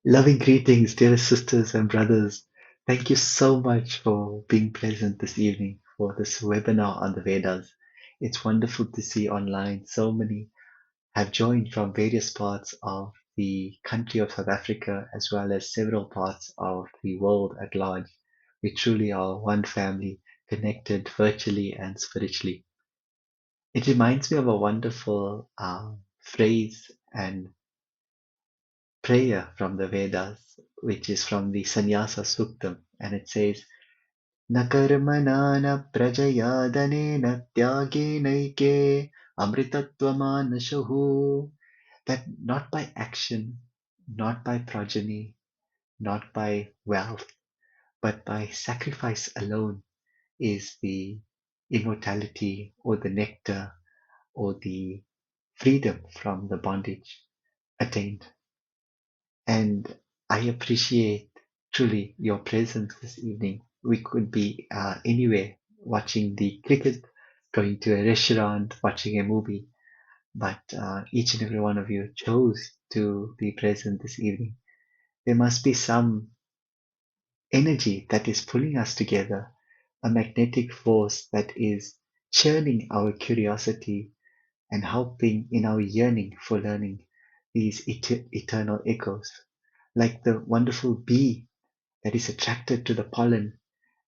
Loving greetings, dearest sisters and brothers. Thank you so much for being present this evening for this webinar on the Vedas. It's wonderful to see online so many have joined from various parts of the country of South Africa as well as several parts of the world at large. We truly are one family, connected virtually and spiritually. It reminds me of a wonderful phrase and prayer from the Vedas, which is from the Sannyasa Suktam, and it says, "Na karmana na prajaya danena tyage amritatvamanashahu." That not by action, not by progeny, not by wealth, but by sacrifice alone is the immortality or the nectar or the freedom from the bondage attained. And I appreciate truly your presence this evening. We could be anywhere watching the cricket, going to a restaurant, watching a movie, but each and every one of you chose to be present this evening. There must be some energy that is pulling us together, a magnetic force that is churning our curiosity and helping in our yearning for learning these eternal echoes. Like the wonderful bee that is attracted to the pollen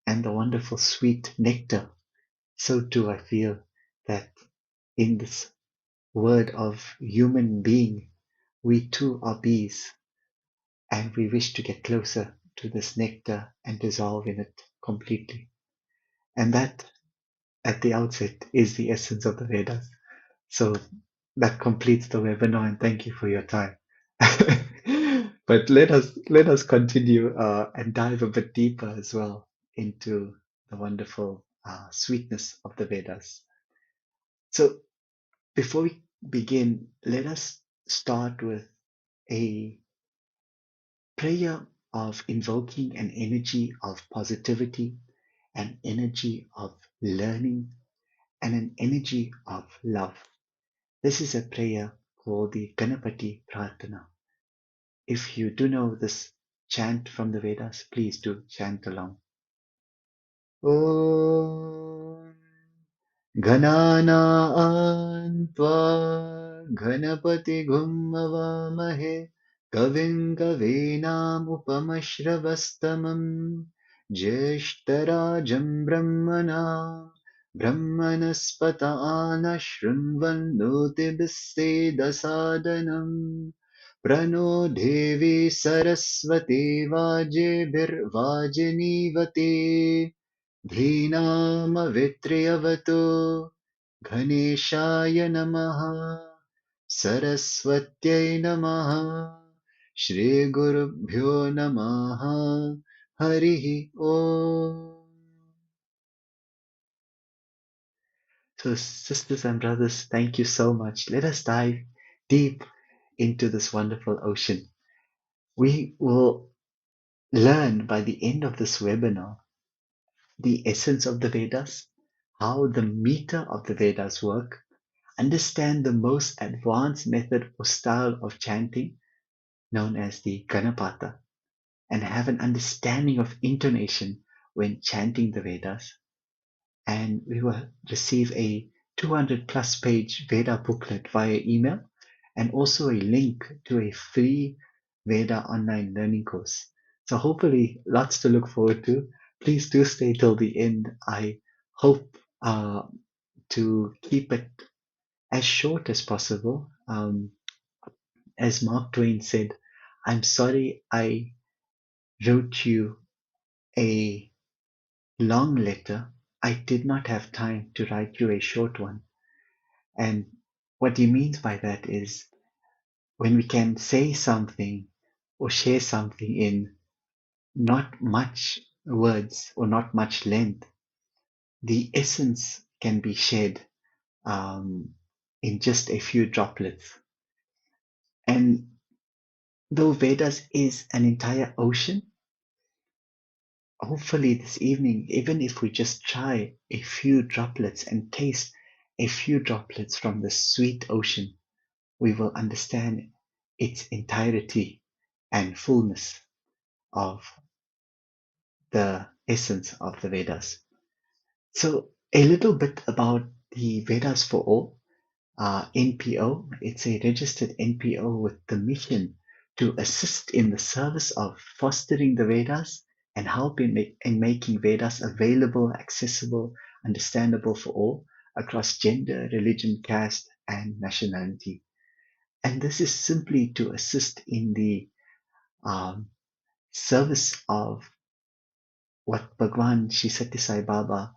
and the wonderful sweet nectar, so too I feel that in this word of human being, we too are bees and we wish to get closer to this nectar and dissolve in it completely. And that, at the outset, is the essence of the Vedas. So that completes the webinar, and thank you for your time. But let us continue and dive a bit deeper as well into the wonderful sweetness of the Vedas. So before we begin, let us start with a prayer of invoking an energy of positivity, an energy of learning, and an energy of love. This is a prayer called the Ghanapatha Prarthana. If you do know this chant from the Vedas, please do chant along. Om Ghananaan Tva Ghanapati Gummavamahe Kavim Kavinam Upamashravastamam Jeshtarajam Brahmana Brahmanaspata Anashrinvannoti Dasadanam Prano Devi Saraswati Vajebhirvajinivate ध्रीनामवित्र्यवतो गणेशाय नमः सरस्वत्यै नमः श्रीगुरुभ्यो नमः हरिः Om. So, sisters and brothers, thank you so much. Let us dive deep into this wonderful ocean. We will learn by the end of this webinar the essence of the Vedas, how the meter of the Vedas work, understand the most advanced method or style of chanting known as the Ghanapatha, and have an understanding of intonation when chanting the Vedas. And we will receive a 200 plus page Veda booklet via email and also a link to a free Veda online learning course. So hopefully lots to look forward to. Please do stay till the end. I hope to keep it as short as possible. As Mark Twain said, I'm sorry I wrote you a long letter. I did not have time to write you a short one. And what he means by that is when we can say something or share something in not much words or not much length, the essence can be shared in just a few droplets. And though Vedas is an entire ocean, hopefully this evening, even if we just try a few droplets and taste a few droplets from the sweet ocean, we will understand its entirety and fullness of the essence of the Vedas. So, a little bit about the Vedas for All. NPO, it's a registered NPO with the mission to assist in the service of fostering the Vedas and help in making Vedas available, accessible, understandable for all across gender, religion, caste, and nationality. And this is simply to assist in the um, service of what Bhagwan Shri Satya Sai Baba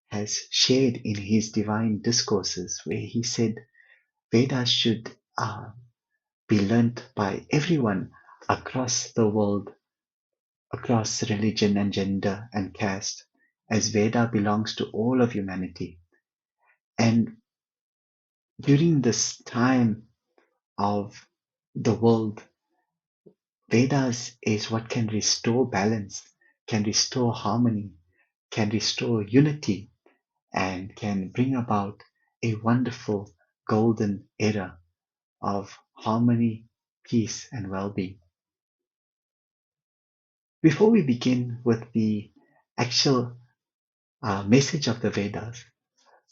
has shared in his divine discourses, where he said Vedas should be learnt by everyone across the world, across religion and gender and caste, as Veda belongs to all of humanity. And during this time of the world, Vedas is what can restore balance, can restore harmony, can restore unity, and can bring about a wonderful golden era of harmony, peace, and well-being. Before we begin with the actual message of the Vedas,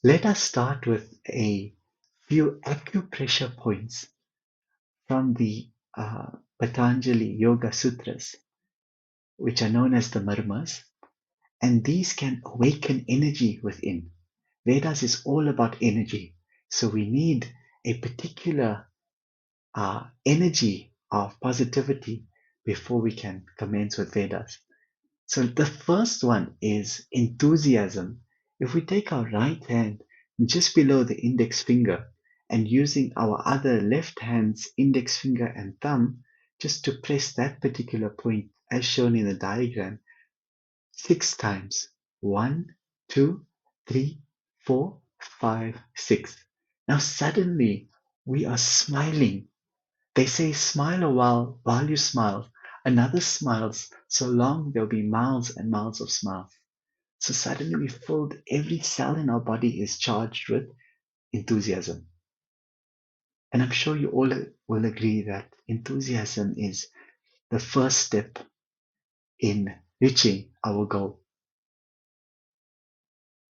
let us start with a few acupressure points from the Patanjali Yoga Sutras, which are known as the Marmas, and these can awaken energy within. Vedas is all about energy, so we need a particular energy of positivity before we can commence with Vedas. So the first one is enthusiasm. If we take our right hand just below the index finger and using our other left hand's index finger and thumb just to press that particular point as shown in the diagram 6 times. 1, 2, 3, 4, 5, 6. Now suddenly we are smiling. They say smile a while you smile. Another smiles so long there'll be miles and miles of smiles. So suddenly we filled every cell in our body is charged with enthusiasm. And I'm sure you all will agree that enthusiasm is the first step in reaching our goal.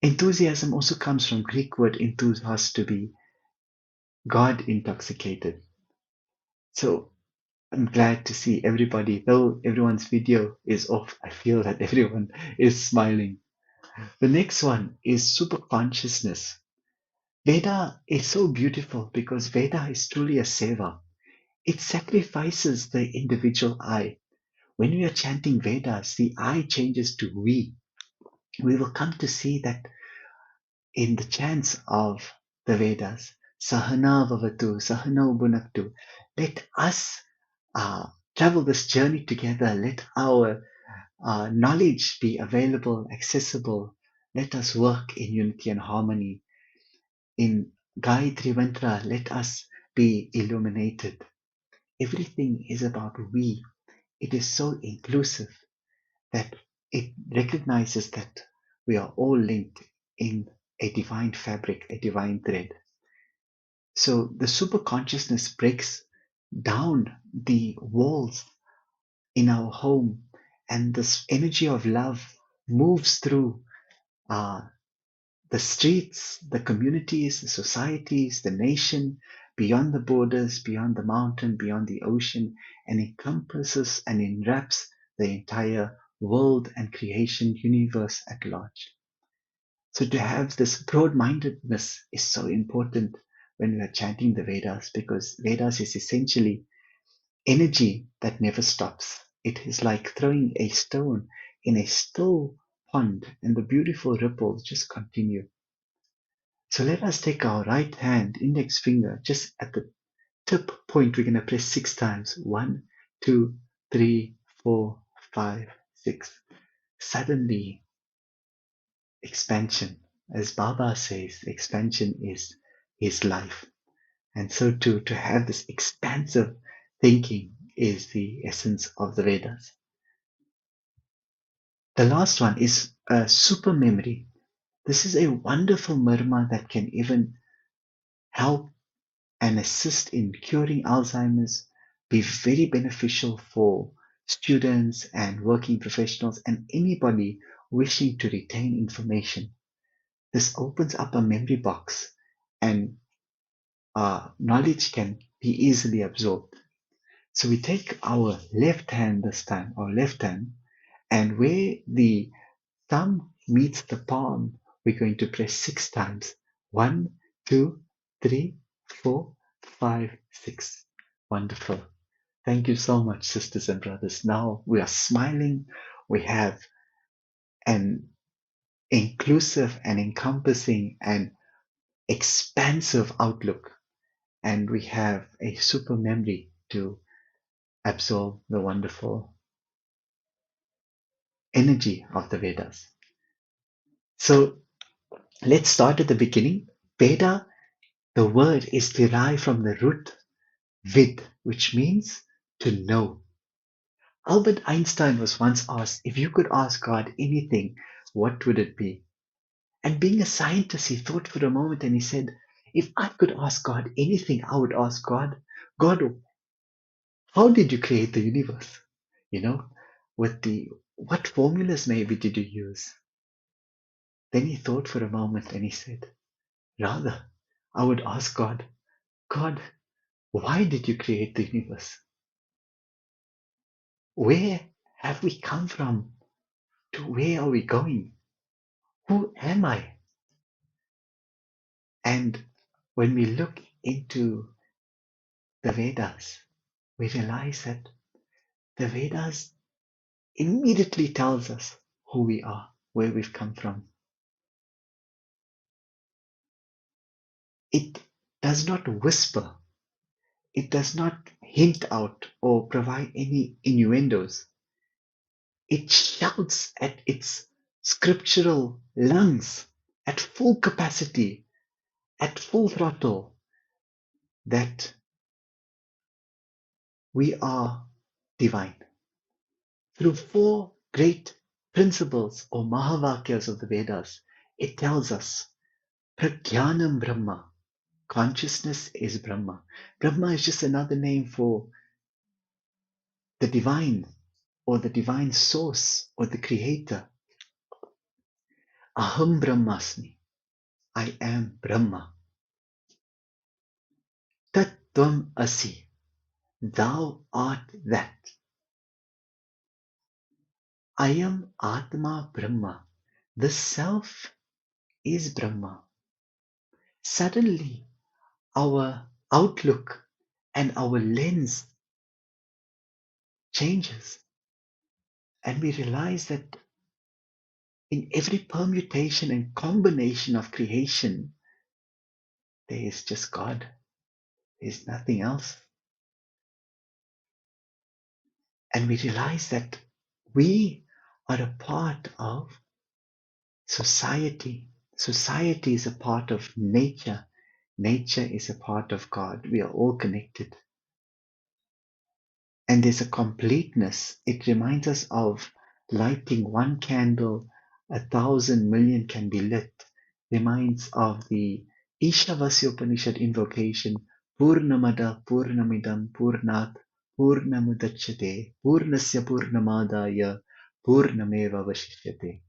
Enthusiasm also comes from Greek word enthusias, to be God intoxicated. So I'm glad to see everybody, though everyone's video is off, I feel that everyone is smiling. The next one is super consciousness. Veda is so beautiful because Veda is truly a seva. It sacrifices the individual I. When we are chanting Vedas, the I changes to we. We will come to see that in the chants of the Vedas. Sahana Vavatu, Sahana Bhunaktu. Let us travel this journey together. Let our knowledge be available, accessible. Let us work in unity and harmony. In Gayatri Mantra, let us be illuminated. Everything is about we. It is so inclusive that it recognizes that we are all linked in a divine fabric, a divine thread. So the super consciousness breaks down the walls in our home, and this energy of love moves through uh, the streets, the communities, the societies, the nation, beyond the borders, beyond the mountain, beyond the ocean, and encompasses and enwraps the entire world and creation universe at large. So to have this broad-mindedness is so important when we are chanting the Vedas, because Vedas is essentially energy that never stops. It is like throwing a stone in a still pond and the beautiful ripples just continue. So let us take our right hand index finger just at the tip point. We're going to press 6 times. 1, 2, 3, 4, 5, 6. Suddenly, expansion. As Baba says, expansion is his life. And so too, to have this expansive thinking is the essence of the Vedas. The last one is a super memory. This is a wonderful marma that can even help and assist in curing Alzheimer's, be very beneficial for students and working professionals and anybody wishing to retain information. This opens up a memory box and knowledge can be easily absorbed. So we take our left hand this time, our left hand, and where the thumb meets the palm, we're going to press 6 times. 1, 2, 3, 4, 5, 6. Wonderful. Thank you so much, sisters and brothers. Now we are smiling. We have an inclusive and encompassing and expansive outlook, and we have a super memory to absorb the wonderful energy of the Vedas. So let's start at the beginning. Veda, the word is derived from the root vid, which means to know. Albert Einstein was once asked, if you could ask God anything, what would it be? And being a scientist, he thought for a moment and he said, if I could ask God anything, I would ask God, God, how did you create the universe? You know, what formulas maybe did you use? Then he thought for a moment and he said, rather, I would ask God, God, why did you create the universe? Where have we come from? To where are we going? Who am I? And when we look into the Vedas, we realize that the Vedas immediately tells us who we are, where we've come from. It does not whisper. It does not hint out or provide any innuendos. It shouts at its scriptural lungs at full capacity, at full throttle, that we are divine. Through 4 great principles or Mahavakyas of the Vedas, it tells us Prajnanam Brahma. Consciousness is Brahma. Brahma is just another name for the divine or the divine source or the creator. Aham Brahmasmi. I am Brahma. Tat Tvam Asi. Thou art that. I am Atma Brahma. The self is Brahma. Suddenly, our outlook and our lens changes, and we realize that in every permutation and combination of creation, there is just God. There is nothing else. And we realize that we are a part of society. Society is a part of nature. Nature is a part of God. We are all connected. And there's a completeness. It reminds us of lighting one candle, 1,000,000,000 can be lit. Reminds of the Ishavasya Upanishad invocation, Purnamada Purnamidam Purnat Purnamudachyate Purnasya Purnamadaya Purnameva Vashishyate.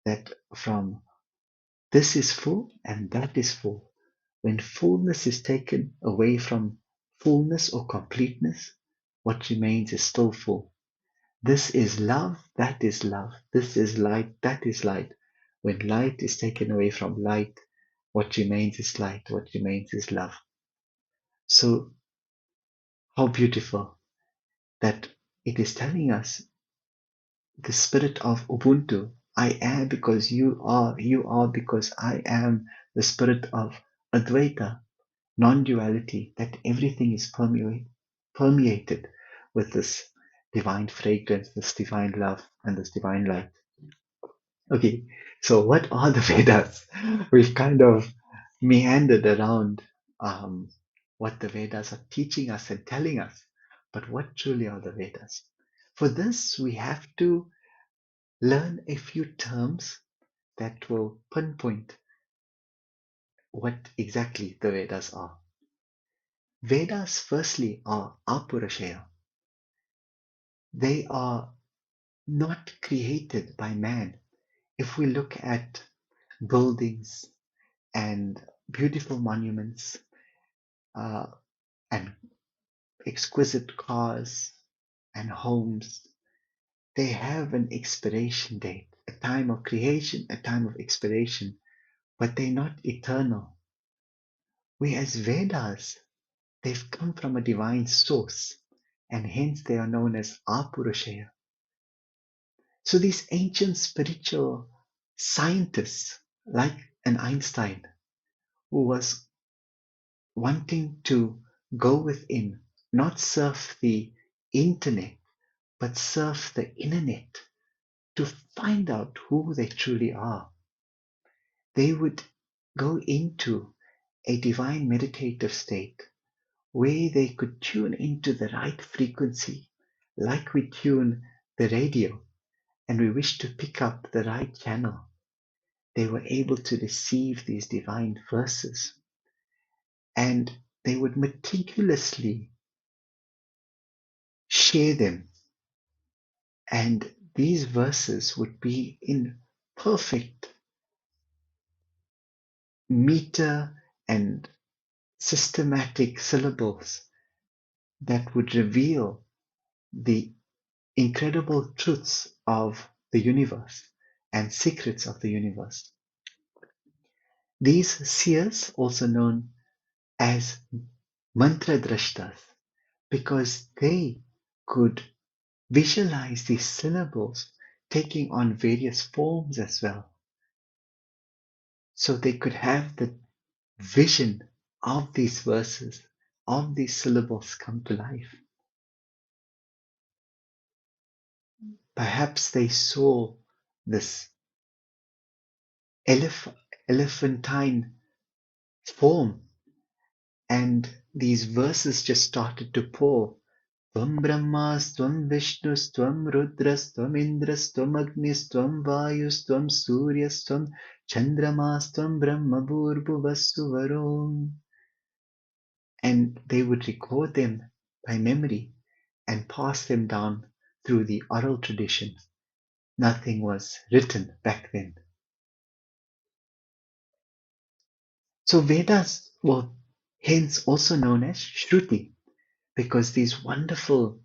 That from this is full and that is full. When fullness is taken away from fullness or completeness, what remains is still full. This is love, that is love. This is light, that is light. When light is taken away from light, what remains is light, what remains is love. So, how beautiful that it is telling us the spirit of Ubuntu. I am because you are because I am, the spirit of Advaita, non-duality, that everything is permeated with this divine fragrance, this divine love, and this divine light. Okay, so what are the Vedas? We've kind of meandered around what the Vedas are teaching us and telling us, but what truly are the Vedas? For this, we have to learn a few terms that will pinpoint what exactly the Vedas are. Vedas, firstly, are apurashaya. They are not created by man. If we look at buildings and beautiful monuments uh, and exquisite cars and homes, they have an expiration date, a time of creation, a time of expiration, but they're not eternal. Whereas Vedas, they've come from a divine source, and hence they are known as Apurashaya. So these ancient spiritual scientists, like an Einstein, who was wanting to go within, not surf the internet, but surf the internet to find out who they truly are. They would go into a divine meditative state where they could tune into the right frequency, like we tune the radio and we wish to pick up the right channel. They were able to receive these divine verses, and they would meticulously share them. And these verses would be in perfect meter and systematic syllables that would reveal the incredible truths of the universe and secrets of the universe. These seers, also known as mantra drashtas, because they could visualize these syllables taking on various forms as well. So they could have the vision of these verses, of these syllables come to life. Perhaps they saw this elephantine form, and these verses just started to pour. Tvam Brahmas, Tvam Vishnus, Tvam Rudras, Tvam Indras, Tvam Agnis, Tvam Vayus, Tvam Suryas, Tvam Chandramas, Tvam Brahma Bhurbuvasu Varum. And they would record them by memory and pass them down through the oral tradition. Nothing was written back then. So Vedas were hence also known as Shruti, because these wonderful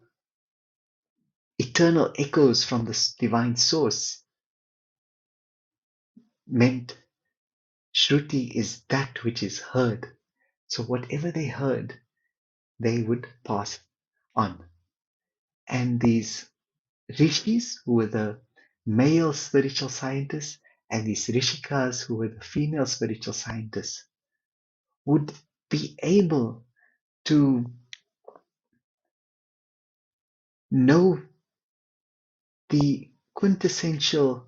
eternal echoes from this divine source meant Shruti is that which is heard. So whatever they heard, they would pass on. And these rishis, who were the male spiritual scientists, and these rishikas, who were the female spiritual scientists, would be able to know the quintessential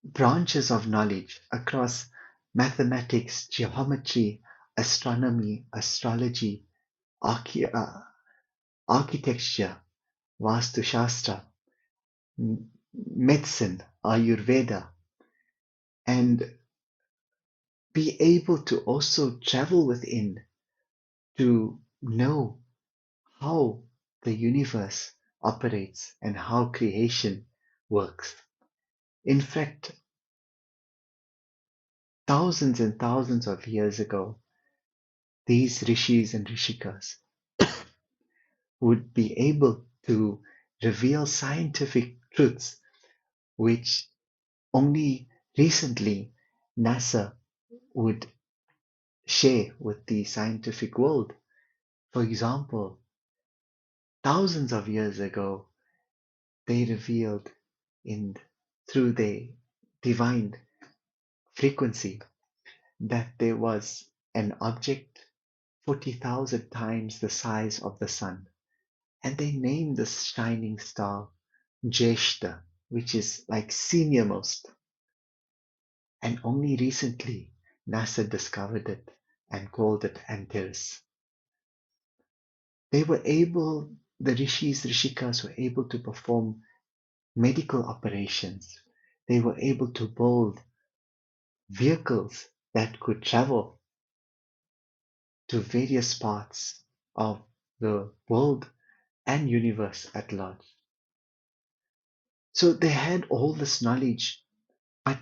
branches of knowledge across mathematics, geometry, astronomy, astrology, architecture, Vastu Shastra, medicine, Ayurveda, and be able to also travel within to know how the universe operates and how creation works. In fact, thousands and thousands of years ago, these rishis and rishikas would be able to reveal scientific truths which only recently NASA would share with the scientific world. For example, thousands of years ago, they revealed in through their divine frequency that there was an object 40,000 times the size of the sun. And they named this shining star Jeshta, which is like seniormost. And only recently, NASA discovered it and called it Antares. They were able, the rishis, rishikas were able to perform medical operations. They were able to build vehicles that could travel. to various parts of the world and universe at large. So they had all this knowledge, but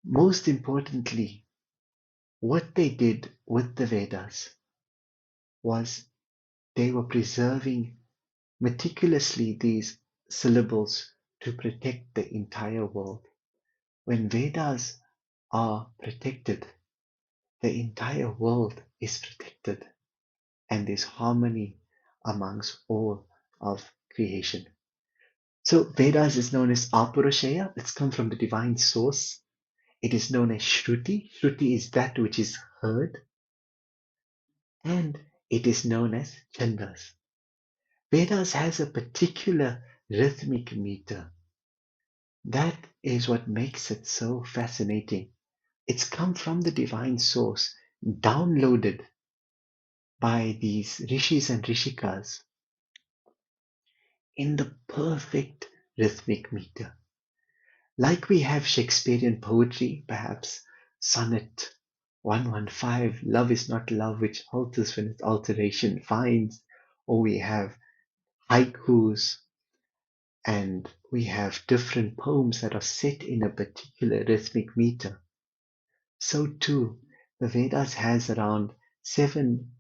most importantly, what they did with the Vedas was they were preserving meticulously these syllables to protect the entire world. When Vedas are protected, the entire world is protected, and there's harmony amongst all of creation. So Vedas is known as Apurusheya. It's come from the divine source. It is known as Shruti. Shruti is that which is heard. And it is known as Chandas. Vedas has a particular rhythmic meter. That is what makes it so fascinating. It's come from the divine source, downloaded by these rishis and rishikas in the perfect rhythmic meter. Like we have Shakespearean poetry, perhaps Sonnet 115, love is not love which alters when its alteration finds, or we have haikus, and we have different poems that are set in a particular rhythmic meter. So too, the Vedas has around 7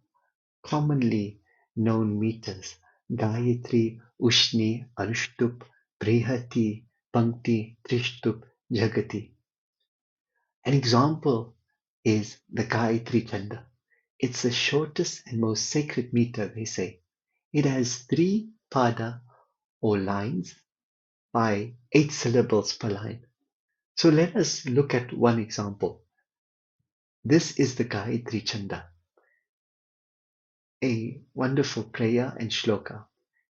commonly known meters: Gayatri, Ushni, Anushtup, Brihati, Pankti, Trishtup, Jagati. An example is the Gayatri Chanda. It's the shortest and most sacred meter, they say. It has 3 pada or lines by 8 syllables per line. So let us look at one example. This is the Gayatri Chanda, a wonderful prayer and shloka.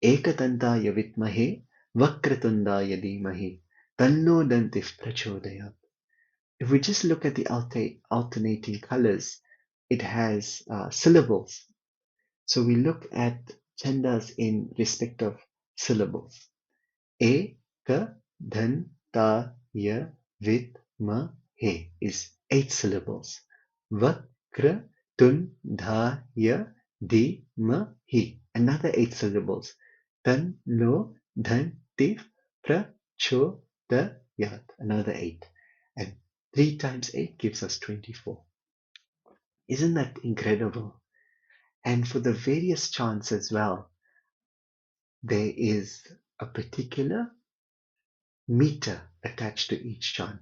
Ekatantaya vitmahe vakratundaya dhimahi tanno dantif prachodayat. If we just look at the alternating colors, it has syllables. So we look at chandas in respect of syllables. E, ka, dhan, ta, ya, vit, ma, he is 8 syllables. Vakra, tun, dha, ya, di, ma, hi, another 8 syllables. Tan, lo, dhan, tif, pra, cho, da, yat, another 8. And 3 times 8 gives us 24. Isn't that incredible? And for the various chants as well, there is a particular meter attached to each chant.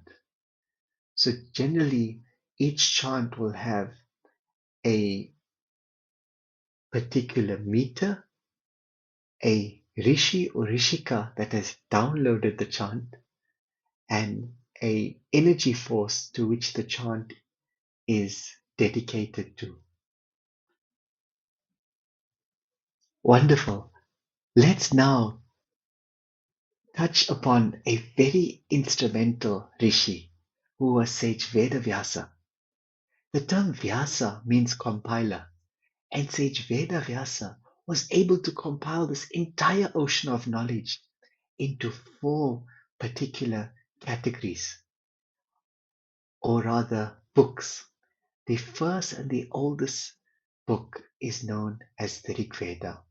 So generally, each chant will have a particular meter, a rishi or rishika that has downloaded the chant, and a energy force to which the chant is dedicated to. Wonderful. Let's now touch upon a very instrumental rishi who was Sage Vedavyasa. The term Vyasa means compiler, and Sage Vedavyasa was able to compile this entire ocean of knowledge into 4 particular categories, or rather books. The first and the oldest book is known as the Rig Veda.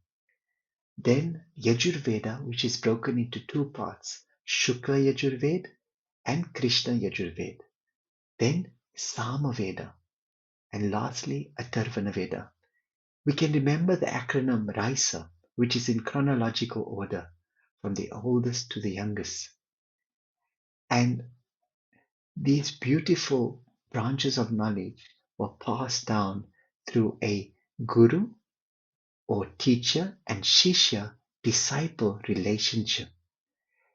Then Yajurveda, which is broken into 2 parts, Shukla Yajurved and Krishna Yajurved. Then Samaveda, and lastly Atharvana Veda. We can remember the acronym RISA, which is in chronological order from the oldest to the youngest. And these beautiful branches of knowledge were passed down through a guru or teacher and shishya disciple relationship.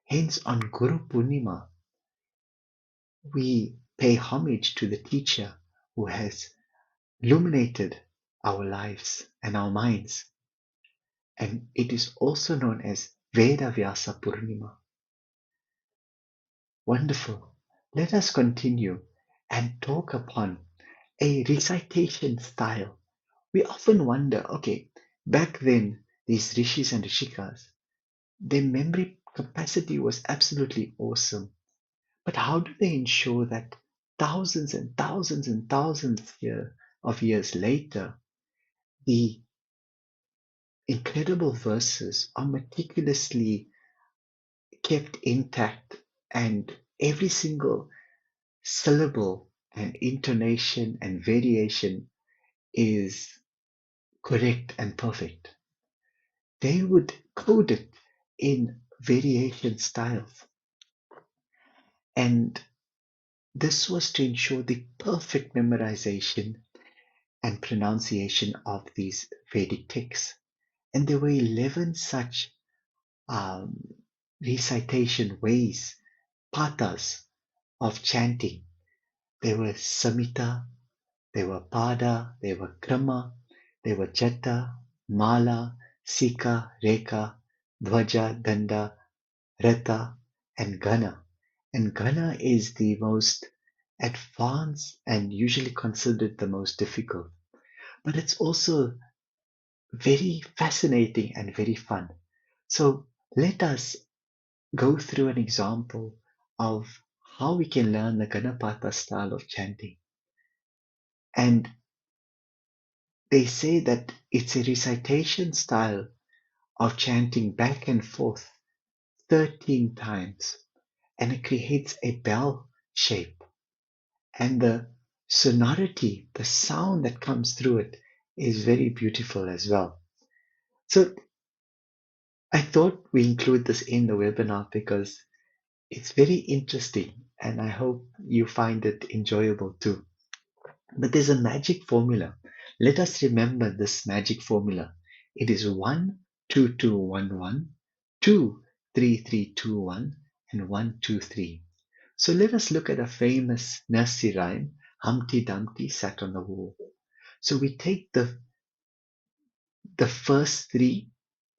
Hence, on Guru Purnima, we pay homage to the teacher who has illuminated our lives and our minds. And it is also known as Veda Vyasa Purnima. Wonderful. Let us continue and talk upon a recitation style. We often wonder, okay, back then, these rishis and rishikas, their memory capacity was absolutely awesome. But how do they ensure that thousands and thousands and thousands of years later, the incredible verses are meticulously kept intact, and every single syllable and intonation and variation is correct and perfect. They would code it in variation styles. And this was to ensure the perfect memorization and pronunciation of these Vedic texts. And there were 11 such um, recitation ways, pathas of chanting. There were samita, there were pada, there were krama, there were jata, mala, sika, reka, dvaja, danda, rata, and gana. And gana is the most advanced and usually considered the most difficult. But it's also very fascinating and very fun. So let us go through an example of how we can learn the Ghanapatha style of chanting. And they say that it's a recitation style of chanting back and forth 13 times, and it creates a bell shape. And the sonority, the sound that comes through it, is very beautiful as well. So I thought we include this in the webinar because it's very interesting and I hope you find it enjoyable too. But there's a magic formula. Let us remember this magic formula. It is 1, 2, 2, 1, 1, 2, 3, 3, 2, 1, and 1, 2, 3. So let us look at a famous nursery rhyme, Humpty Dumpty sat on the wall. So we take the first three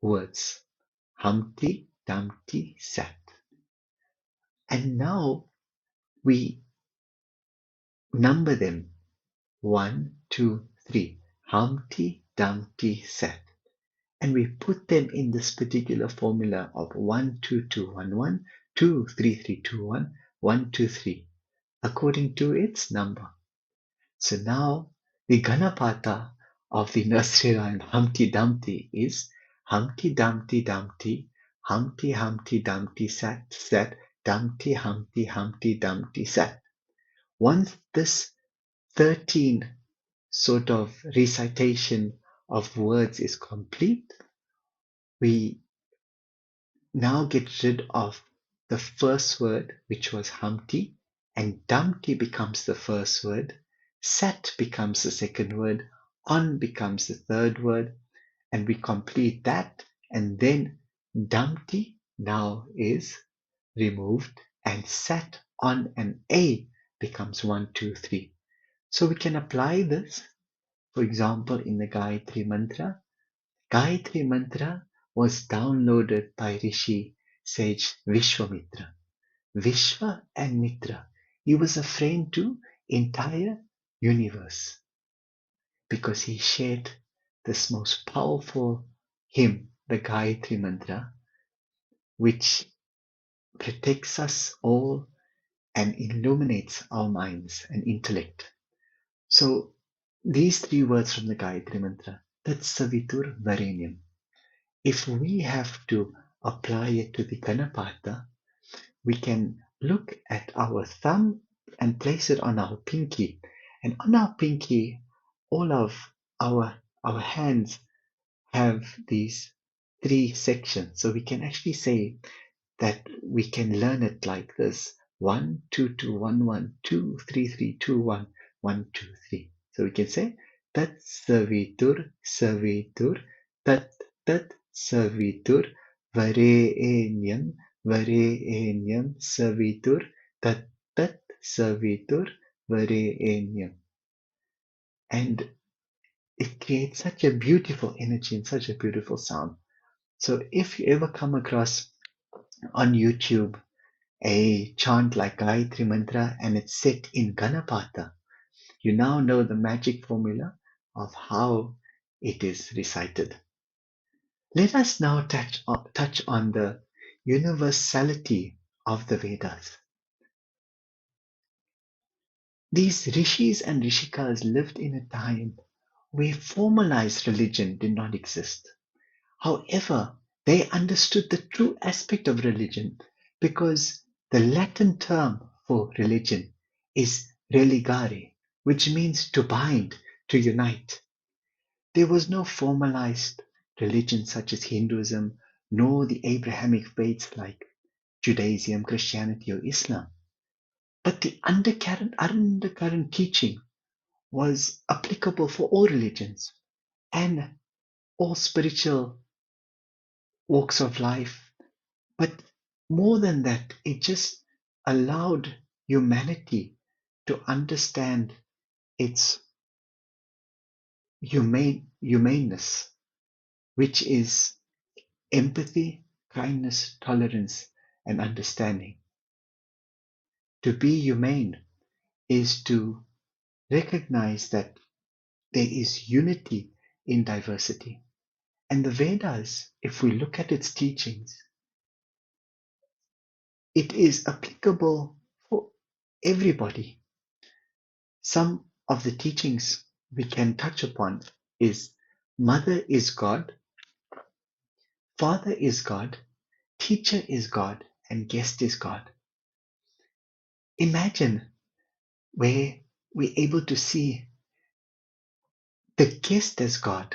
words, Humpty Dumpty sat. And now we number them 1, 2, 3. Humpty Dumpty sat. And we put them in this particular formula of 1, 2, 2, 1, 1, 2, 3, 3, 2, 1, 1, 2, 3, according to its number. So now the Ghanapatha of the nursery rhyme Humpty Dumpty is Humpty Dumpty Dumpty, Humpty Humpty Dumpty sat, sat, Dumpty Humpty Humpty Dumpty sat. Once this 13 sort of recitation of words is complete, we now get rid of the first word, which was Humpty, and Dumpty becomes the first word, Sat becomes the second word, On becomes the third word, and we complete that, and then Dumpty now is removed, and Sat, On, and A becomes 1, 2, 3. So we can apply this, for example, in the Gayatri Mantra. Gayatri Mantra was downloaded by Rishi sage Vishwamitra. Vishwa and Mitra. He was a friend to entire universe because he shared this most powerful hymn, the Gayatri Mantra, which protects us all and illuminates our minds and intellect. So these three words from the Gayatri Mantra, Tat Savitur Varenyam. If we have to apply it to the Ghanapatha, we can look at our thumb and place it on our pinky. And on our pinky, all of our hands have these three sections. So we can actually say that we can learn it like this. 1, 2, 2, 1, 1, 2, 3, 3, 2, 1, 1, 2, 3. So we can say Tat Savitur Savitur Tat Tat Savitur Varenyam Varenyam Savitur Tat Tat Savitur Varenyam. And it creates such a beautiful energy and such a beautiful sound. So if you ever come across on YouTube a chant like Gayatri Mantra and it's set in Ghanapatha, you now know the magic formula of how it is recited. Let us now touch on the universality of the Vedas. These rishis and rishikas lived in a time where formalized religion did not exist. However, they understood the true aspect of religion because the Latin term for religion is religare, which means to bind, to unite. There was no formalized religion such as Hinduism, nor the Abrahamic faiths like Judaism, Christianity, or Islam. But the undercurrent teaching was applicable for all religions and all spiritual walks of life. But more than that, it just allowed humanity to understand its humaneness, which is empathy, kindness, tolerance, and understanding. To be humane is to recognize that there is unity in diversity. And the Vedas, if we look at its teachings, it is applicable for everybody. Some of the teachings we can touch upon is Mother is God, Father is God, Teacher is God, and Guest is God. Imagine where we're able to see the guest as God.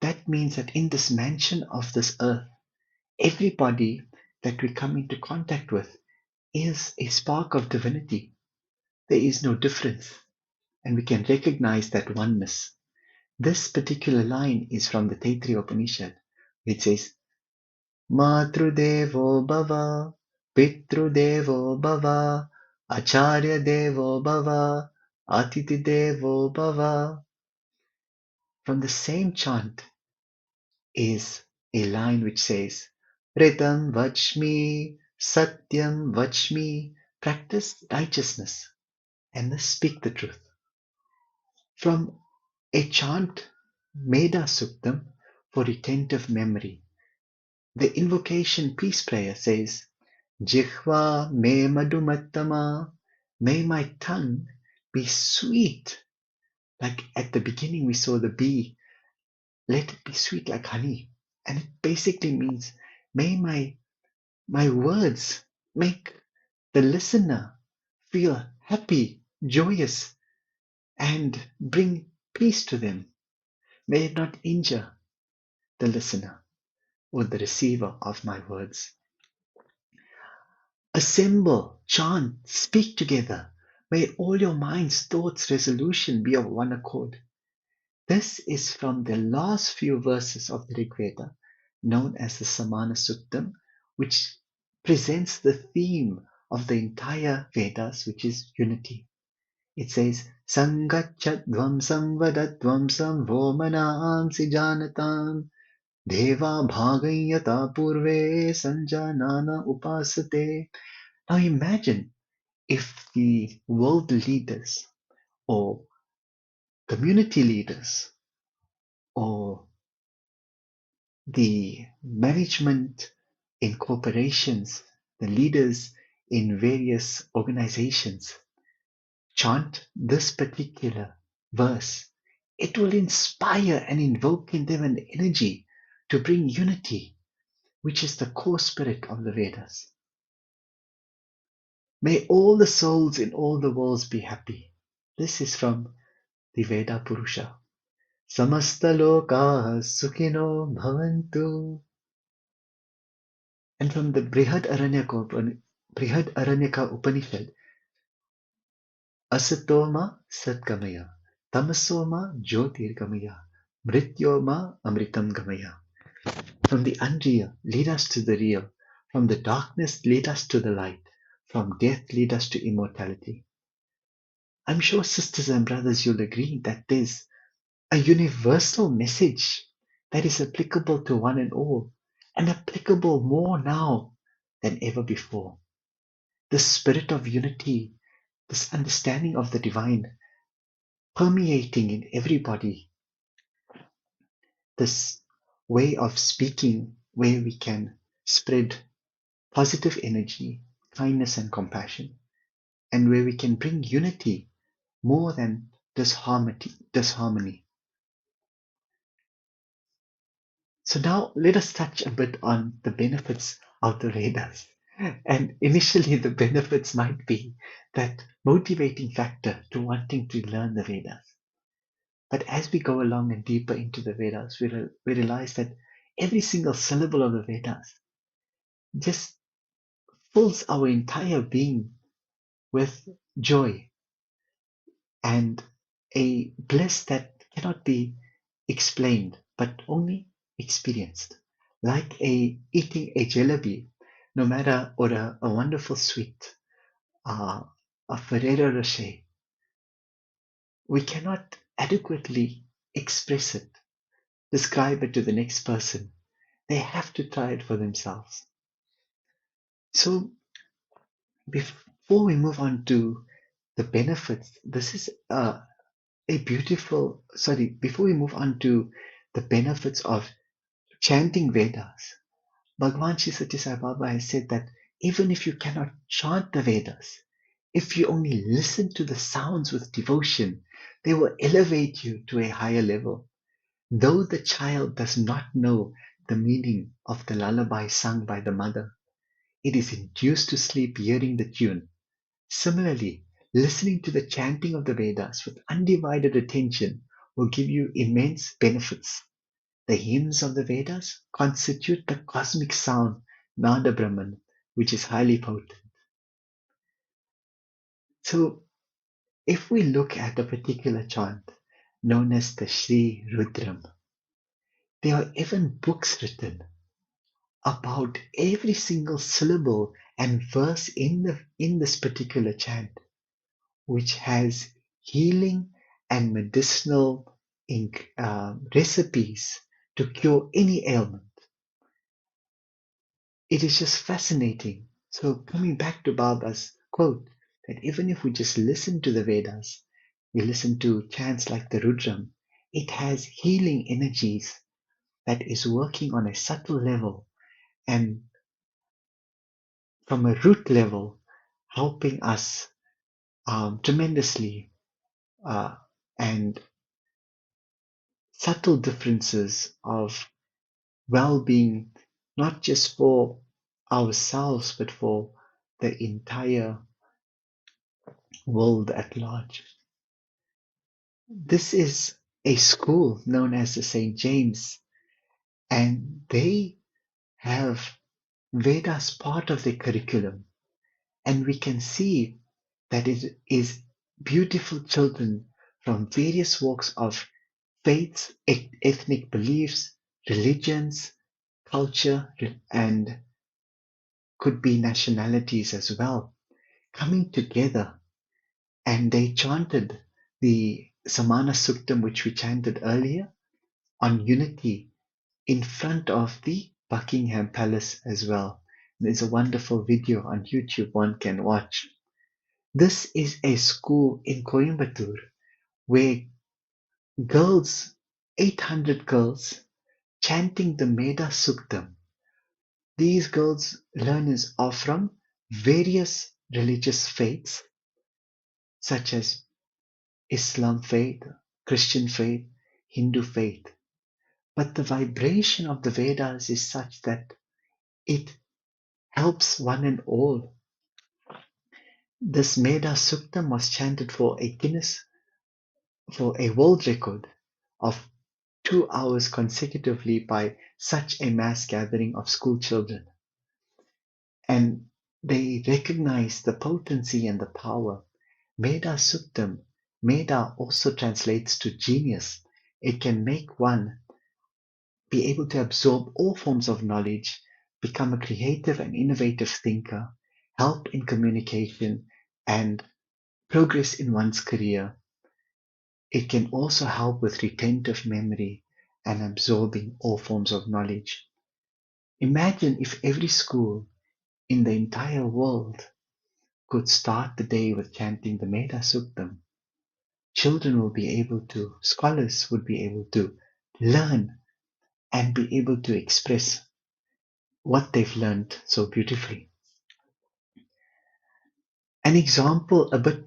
That means that in this mansion of this earth, everybody that we come into contact with is a spark of divinity. There is no difference, and we can recognize that oneness. This particular line is from the Taittiriya Upanishad, which says, Matrudevo Bhava, Pitrudevo Bhava, Acharya Devo Bhava, Atiti Devo Bhava. From the same chant is a line which says, Ritam Vachmi, Satyam Vachmi, practice righteousness and speak the truth. From a chant, Meda Suktam, for retentive memory, the invocation peace prayer says, Jihva me madhumattama, may my tongue be sweet. Like at the beginning we saw the bee, let it be sweet like honey. And it basically means, may my words make the listener feel happy, joyous, and bring peace to them. May it not injure the listener or the receiver of my words. Assemble, chant, speak together. May all your minds, thoughts, resolution be of one accord. This is from the last few verses of the Rig Veda, known as the Samana Suktam, which presents the theme of the entire Vedas, which is unity. It says, Sangachat dvamsam vadat dvamsam vomanamsi janatam deva bhagayata purve sanjanana upasate. Now imagine if the world leaders or community leaders or the management in corporations, the leaders in various organizations chant this particular verse, it will inspire and invoke in them an energy to bring unity, which is the core spirit of the Vedas. May all the souls in all the worlds be happy. This is from the Veda Purusha. Samasta lokaha sukhino bhavantu. And from the Brihad Aranyaka Upanishad, Asatoma Satgamaya, Tamasoma Jyotirgamaya, Mrityoma Amritam Gamaya. From the unreal, lead us to the real. From the darkness, lead us to the light. From death, lead us to immortality. I'm sure, sisters and brothers, you'll agree that there's a universal message that is applicable to one and all, and applicable more now than ever before. The spirit of unity, this understanding of the divine permeating in everybody, this way of speaking where we can spread positive energy, kindness, and compassion, and where we can bring unity more than disharmony. So now let us touch a bit on the benefits of the Vedas. And initially, the benefits might be that motivating factor to wanting to learn the Vedas. But as we go along and deeper into the Vedas, we realize that every single syllable of the Vedas just fills our entire being with joy and a bliss that cannot be explained but only experienced. Like eating a jalebi, no matter or a wonderful sweet, a Ferrero Rocher, we cannot adequately express it, describe it to the next person. They have to try it for themselves. So before we move on to the benefits, this is before we move on to the benefits of chanting Vedas, Bhagavan Sri Satya Sai Baba has said that even if you cannot chant the Vedas, if you only listen to the sounds with devotion, they will elevate you to a higher level. Though the child does not know the meaning of the lullaby sung by the mother, it is induced to sleep hearing the tune. Similarly, listening to the chanting of the Vedas with undivided attention will give you immense benefits. The hymns of the Vedas constitute the cosmic sound Nada Brahman, which is highly potent. So, if we look at a particular chant known as the Sri Rudram, there are even books written about every single syllable and verse in this particular chant, which has healing and medicinal recipes to cure any ailment. It is just fascinating. So coming back to Baba's quote, that even if we just listen to the Vedas, we listen to chants like the Rudram, it has healing energies that is working on a subtle level and from a root level, helping us tremendously uh, and subtle differences of well-being, not just for ourselves, but for the entire world at large. This is a school known as the St. James, and they have Vedas part of their curriculum. And we can see that it is beautiful children from various walks of faiths, ethnic beliefs, religions, culture, and could be nationalities as well, coming together. And they chanted the Samana Suktam, which we chanted earlier, on unity in front of the Buckingham Palace as well. There's a wonderful video on YouTube one can watch. This is a school in Coimbatore where girls, 800 girls, chanting the Meda Suktam. These girls' learners are from various religious faiths, such as Islam faith, Christian faith, Hindu faith. But the vibration of the Vedas is such that it helps one and all. This Meda Suktam was chanted for a world record of 2 hours consecutively by such a mass gathering of school children. And they recognize the potency and the power. Meda Suktam, Meda also translates to genius. It can make one be able to absorb all forms of knowledge, become a creative and innovative thinker, help in communication, and progress in one's career. It can also help with retentive memory and absorbing all forms of knowledge. Imagine if every school in the entire world could start the day with chanting the Meda Suktam. Children will be able to, scholars would be able to learn and be able to express what they've learned so beautifully. An example a bit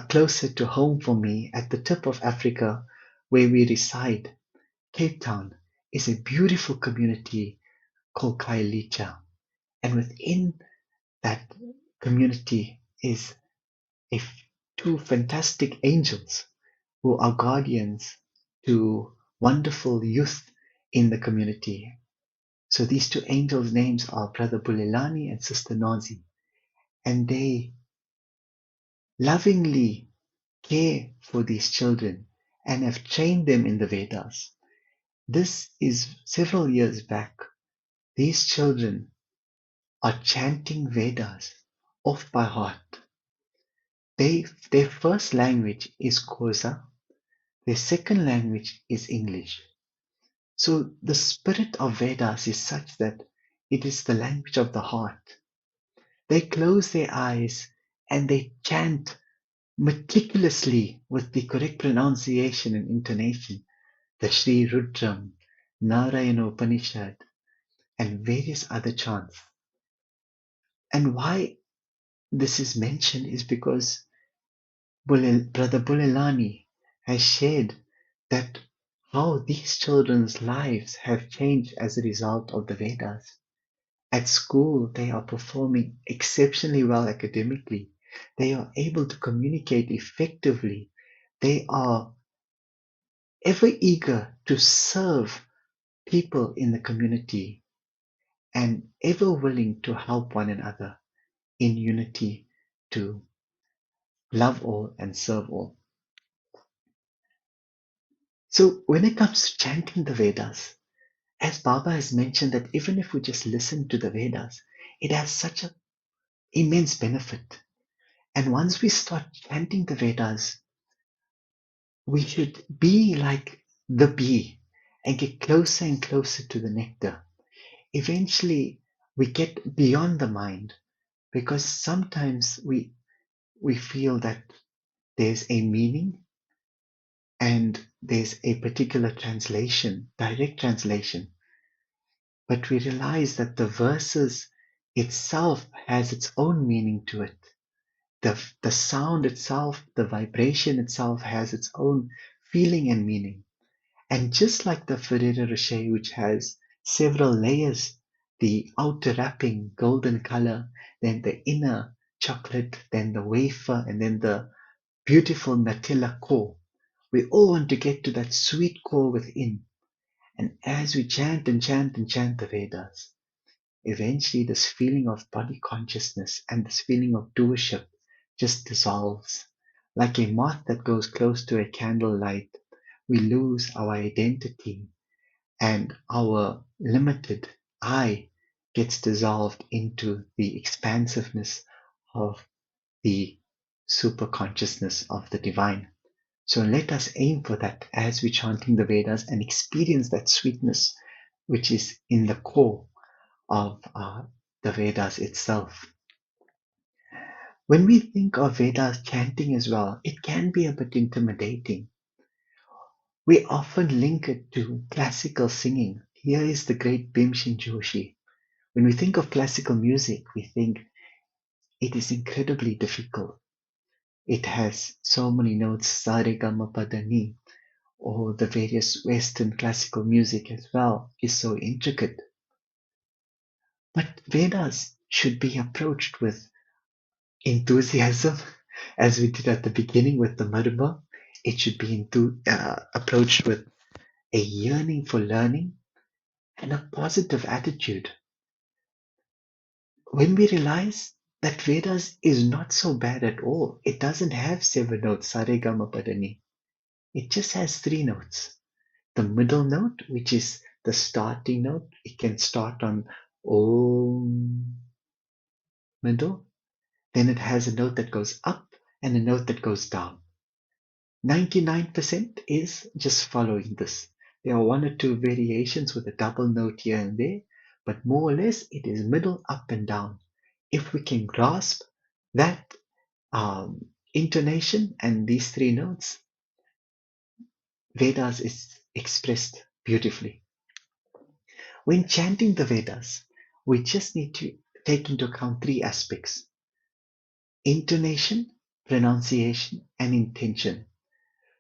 closer to home for me, at the tip of Africa where we reside, Cape Town, is a beautiful community called Kailicha. And within that community is a two fantastic angels who are guardians to wonderful youth in the community. So these two angels' names are Brother Bulelani and Sister Nazi, and they lovingly care for these children and have trained them in the Vedas. This is several years back. These children are chanting Vedas off by heart. Their first language is Kosa, their second language is English. So the spirit of Vedas is such that it is the language of the heart. They close their eyes and they chant meticulously with the correct pronunciation and intonation the Sri Rudram, Narayana Upanishad, and various other chants. And why this is mentioned is because Brother Bulelani has shared that how these children's lives have changed as a result of the Vedas. At school, they are performing exceptionally well academically. They are able to communicate effectively. They are ever eager to serve people in the community and ever willing to help one another in unity to love all and serve all. So when it comes to chanting the Vedas, as Baba has mentioned that even if we just listen to the Vedas, it has such an immense benefit. And once we start chanting the Vedas, we should be like the bee and get closer and closer to the nectar. Eventually, we get beyond the mind because sometimes we feel that there's a meaning and there's a particular translation, direct translation, but we realize that the verses itself has its own meaning to it. The sound itself, the vibration itself has its own feeling and meaning. And just like the Ferrero Rocher, which has several layers, the outer wrapping, golden color, then the inner chocolate, then the wafer, and then the beautiful Nutella core. We all want to get to that sweet core within. And as we chant and chant and chant the Vedas, eventually this feeling of body consciousness and this feeling of doership just dissolves. Like a moth that goes close to a candlelight, we lose our identity and our limited I gets dissolved into the expansiveness of the super consciousness of the divine. So let us aim for that as we're chanting the Vedas and experience that sweetness which is in the core of the Vedas itself. When we think of Vedas chanting as well, it can be a bit intimidating. We often link it to classical singing. Here is the great Bhimshin Joshi. When we think of classical music, we think it is incredibly difficult. It has so many notes, sa re ga ma pa da ni, or the various Western classical music as well is so intricate. But Vedas should be approached with enthusiasm, as we did at the beginning with the Madhuma. It should be approached with a yearning for learning and a positive attitude. When we realize that Vedas is not so bad at all, it doesn't have 7 notes, saregama padani. It just has 3 notes. The middle note, which is the starting note, it can start on Om middle. Then it has a note that goes up and a note that goes down. 99% is just following this. There are 1 or 2 variations with a double note here and there, but more or less it is middle, up, and down. If we can grasp that intonation and these 3 notes, Vedas is expressed beautifully. When chanting the Vedas, we just need to take into account 3 aspects: intonation pronunciation, and intention.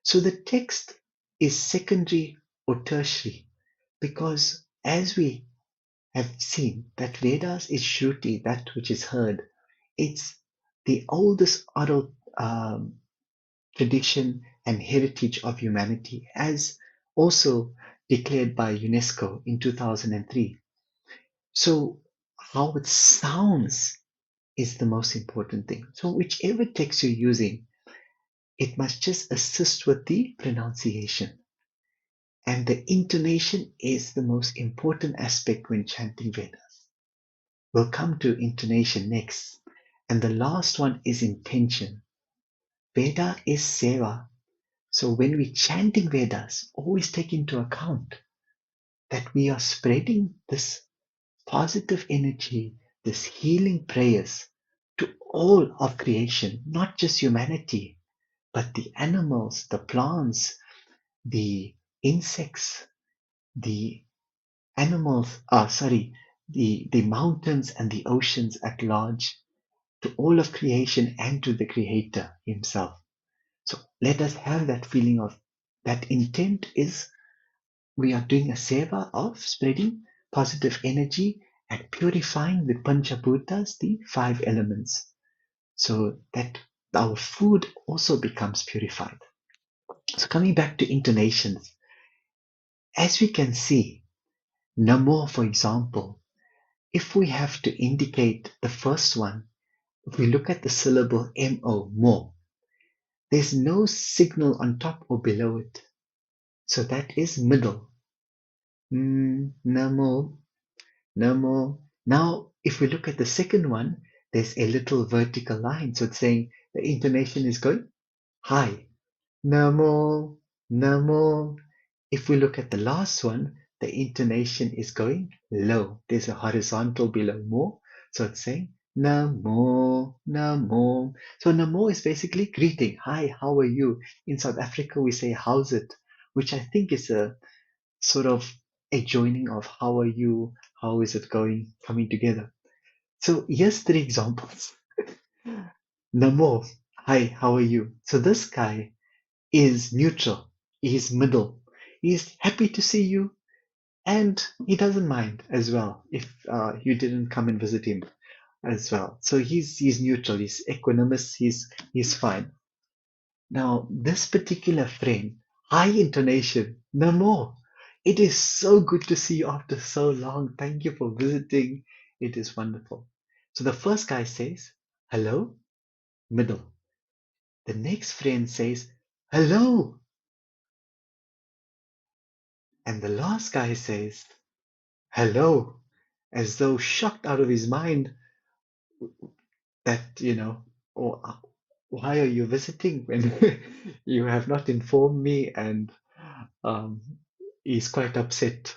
So the text is secondary or tertiary because as we have seen that Vedas is Shruti, that which is heard. It's the oldest oral tradition and heritage of humanity, as also declared by UNESCO in 2003. So how it sounds is the most important thing. So whichever text you're using, it must just assist with the pronunciation. And the intonation is the most important aspect when chanting Vedas. We'll come to intonation next. And the last one is intention. Veda is seva. So when we're chanting Vedas, always take into account that we are spreading this positive energy, this healing prayers to all of creation, not just humanity, but the animals, the plants, the insects, the animals, the mountains and the oceans at large, to all of creation and to the Creator Himself. So let us have that feeling of that intent is we are doing a seva of spreading positive energy and purifying the Panchabhutas, the five elements, so that our food also becomes purified. So coming back to intonations, as we can see, Namo, for example, if we have to indicate the first one, if we look at the syllable mo, more, there's no signal on top or below it. So that is middle. Namo, namo. Now, if we look at the second one, there's a little vertical line. So it's saying the intonation is going high. Namo, namo. If we look at the last one, the intonation is going low. There's a horizontal below more. So it's saying Namo, Namo. So Namo is basically greeting. Hi, how are you? In South Africa, we say how's it, which I think is a sort of a joining of how are you, how is it going, coming together. So here's three examples. Namo, hi, how are you? So this guy is neutral. He's middle. He's happy to see you, and he doesn't mind as well if you didn't come and visit him as well. So he's neutral. He's equanimous. He's fine. Now this particular friend, high intonation, no more. It is so good to see you after so long. Thank you for visiting. It is wonderful. So the first guy says hello, middle. The next friend says hello, and the last guy says hello, as though shocked out of his mind that, oh, why are you visiting when you have not informed me? And um, he's quite upset.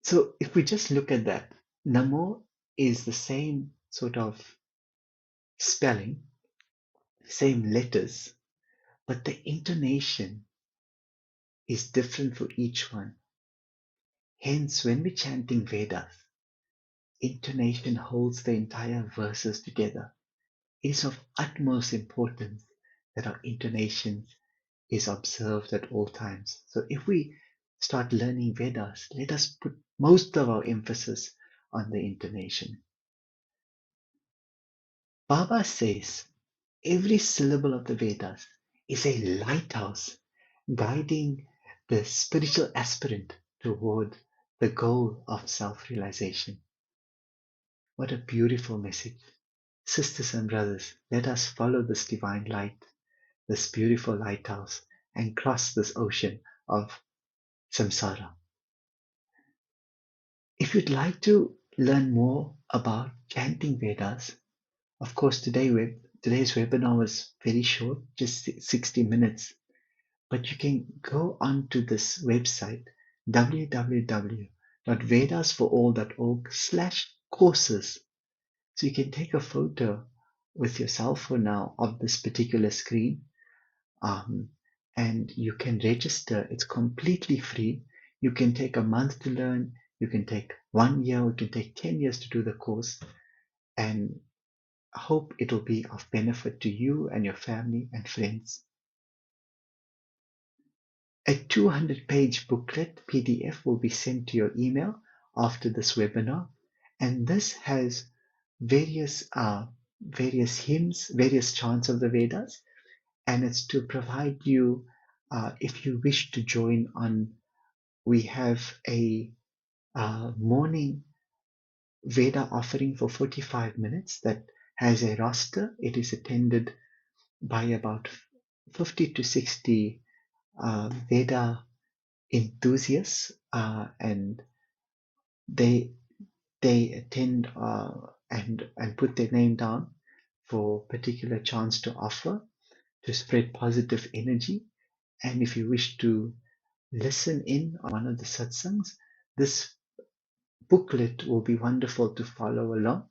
So if we just look at that, Namo is the same sort of spelling, same letters, but the intonation is different for each one. Hence, when we're chanting Vedas, intonation holds the entire verses together. It is of utmost importance that our intonation is observed at all times. So if we start learning Vedas, let us put most of our emphasis on the intonation. Baba says every syllable of the Vedas is a lighthouse guiding the spiritual aspirant toward the goal of self-realization. What a beautiful message. Sisters and brothers, let us follow this divine light, this beautiful lighthouse, and cross this ocean of samsara. If you'd like to learn more about chanting Vedas, of course, today's webinar was very short, just 60 minutes, but you can go onto this website, www.vedasforall.org/courses. So you can take a photo with your cell phone now of this particular screen, and you can register. It's completely free. You can take a month to learn. You can take 1 year. You can take 10 years to do the course. And hope it will be of benefit to you and your family and friends. A 200-page booklet PDF will be sent to your email after this webinar, and this has various hymns, various chants of the Vedas, and it's to provide you, if you wish to join on. We have a morning Veda offering for 45 minutes that has a roster. It is attended by about 50 to 60 Veda enthusiasts, and they attend and put their name down for particular chants to offer to spread positive energy. And if you wish to listen in on one of the satsangs, this booklet will be wonderful to follow along.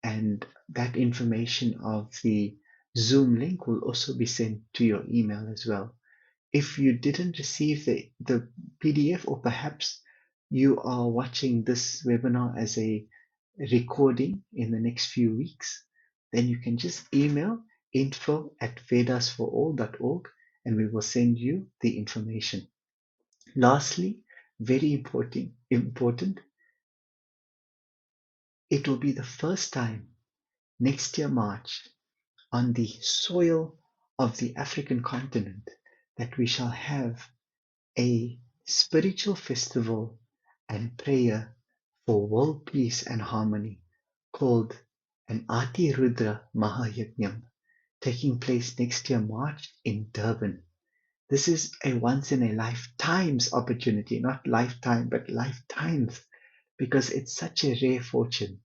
And that information of the Zoom link will also be sent to your email as well. If you didn't receive the PDF, or perhaps you are watching this webinar as a recording in the next few weeks, then you can just email info@vedasforall.org and we will send you the information. Lastly, very important, it will be the first time next year, March, on the soil of the African continent, that we shall have a spiritual festival and prayer for world peace and harmony called an Ati Rudra Mahayajnam, taking place next year, March, in Durban. This is a once in a lifetime's opportunity, not lifetime, but lifetimes, because it's such a rare fortune.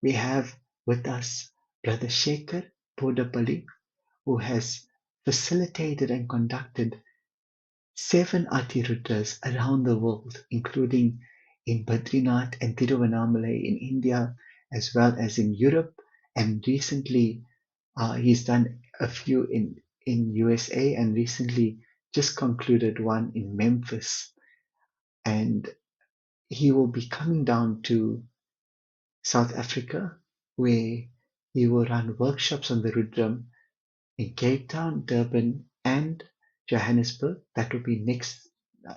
We have with us Brother Shekhar Podapalli, who has facilitated and conducted 7 Atirudras around the world, including in Badrinath and Tiruvannamalai in India, as well as in Europe. And recently, he's done a few in USA, and recently just concluded one in Memphis. And he will be coming down to South Africa, where he will run workshops on the Rudram in Cape Town, Durban, and Johannesburg. That will be next,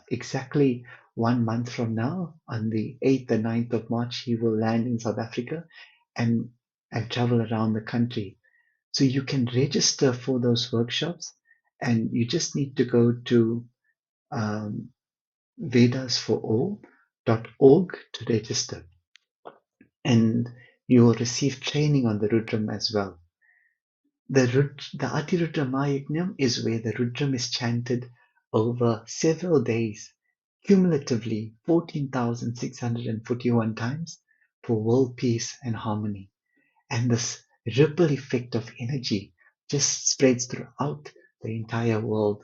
exactly 1 month from now, on the 8th and 9th of March. He will land in South Africa and travel around the country. So you can register for those workshops, and you just need to go to vedasforall.org to register, and you will receive training on the Rudram as well. The Atirudra Mahayajnam is where the Rudram is chanted over several days, cumulatively 14,641 times, for world peace and harmony. And this ripple effect of energy just spreads throughout the entire world.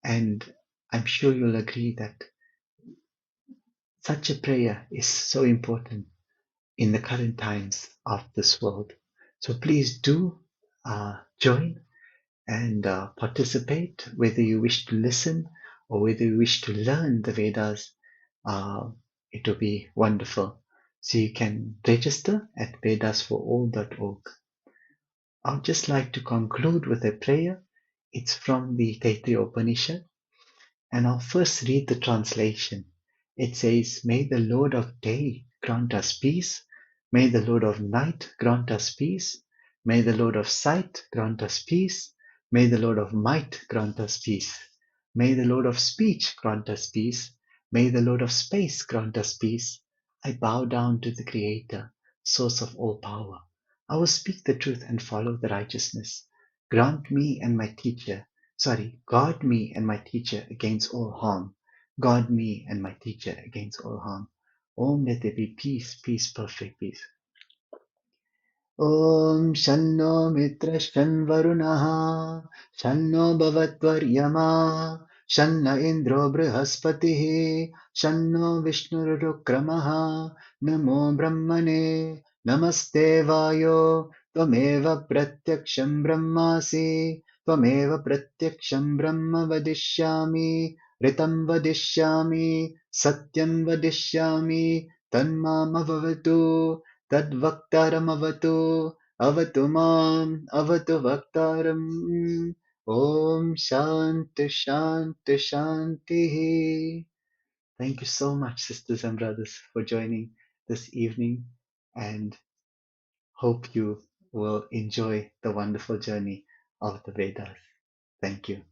And I'm sure you'll agree that such a prayer is so important in the current times of this world. So please do join and participate, whether you wish to listen or whether you wish to learn the Vedas. It will be wonderful. So you can register at vedasforall.org. I'd just like to conclude with a prayer. It's from the Taittiriya Upanishad, and I'll first read the translation. It says, "May the Lord of Day grant us peace. May the Lord of Night grant us peace. May the Lord of Sight grant us peace. May the Lord of Might grant us peace. May the Lord of Speech grant us peace. May the Lord of Space grant us peace. I bow down to the Creator, source of all power. I will speak the truth and follow the righteousness. Grant me and my teacher guard me and my teacher against all harm. Guard me and my teacher against all harm. Om, let there be peace, peace, perfect peace. Om Shanno Mitra Shanvarunaha Shanno Bhavatvaryama Shanna Indro Brihaspatihi Shanno Vishnurukramaha Namo Brahmane Namaste Vayo Tvameva Pratyaksham Brahmasi Tvameva Pratyaksham Brahma Vadishyami Ritam Vadishyami Satyam Vadishyami Tanmam Avavatu Tadvaktaramavatu avatu mam, avatu vaktaram. Om Shanti Shanti Shanti. Thank you so much, sisters and brothers, for joining this evening, and hope you will enjoy the wonderful journey of the Vedas. Thank you.